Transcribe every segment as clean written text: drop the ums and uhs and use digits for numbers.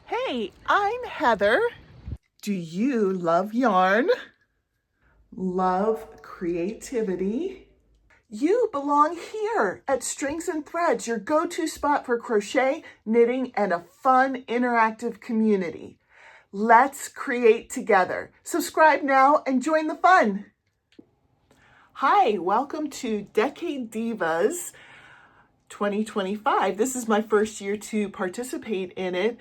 Hey, I'm Heather. Do you love yarn? Love creativity? You belong here at Strings and Threads, your go-to spot for crochet, knitting, and a fun, interactive community. Let's create together. Subscribe now and join the fun. Hi, welcome to Decade Divas 2025. This is my first year to participate in it.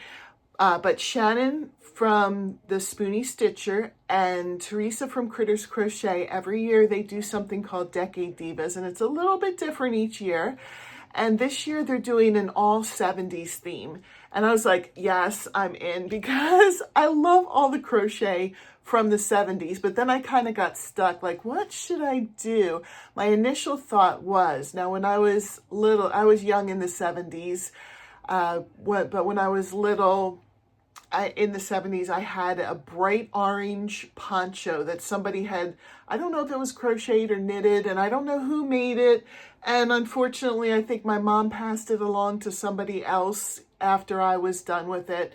But Shannon from the Spoony Stitcher and Teresa from Critters Crochet, every year they do something called Decade Divas, and it's a little bit different each year. And this year they're doing an all 70s theme. And I was like, yes, I'm in, because I love all the crochet from the 70s. But then I kind of got stuck, like, what should I do? My initial thought was, now when I was little, I was young in the 70s, but when I was little, in the 70s, I had a bright orange poncho that somebody had, I don't know if it was crocheted or knitted, and I don't know who made it. And unfortunately, I think my mom passed it along to somebody else after I was done with it.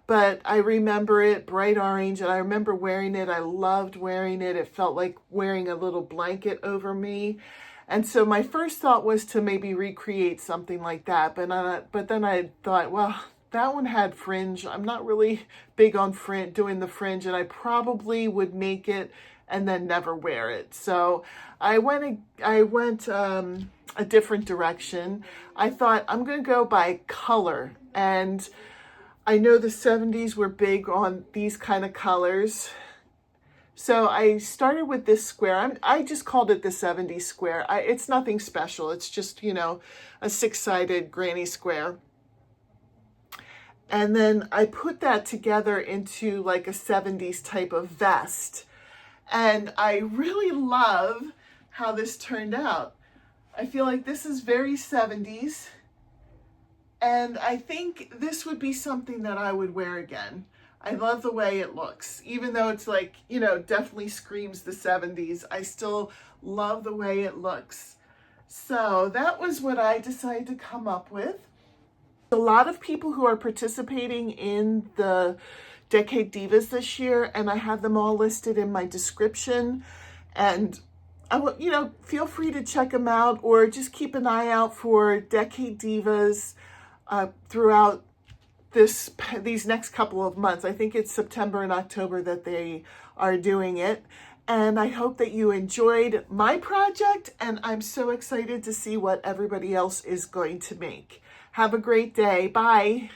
But I remember it bright orange, and I remember wearing it. I loved wearing it. It felt like wearing a little blanket over me. And so my first thought was to maybe recreate something like that. But then I thought, well, that one had fringe. I'm not really big on doing the fringe, and I probably would make it and then never wear it. So I went a different direction. I thought I'm going to go by color, and I know the 70s were big on these kind of colors. So I started with this square. I just called it the 70s square. It's nothing special. It's just, a 6-sided granny square. And then I put that together into like a 70s type of vest. And I really love how this turned out. I feel like this is very 70s. And I think this would be something that I would wear again. I love the way it looks. Even though it's like, definitely screams the 70s, I still love the way it looks. So that was what I decided to come up with. A lot of people who are participating in the Decade Divas this year, and I have them all listed in my description. And feel free to check them out, or just keep an eye out for Decade Divas throughout these next couple of months. I think it's September and October that they are doing it. And I hope that you enjoyed my project, and I'm so excited to see what everybody else is going to make. Have a great day. Bye.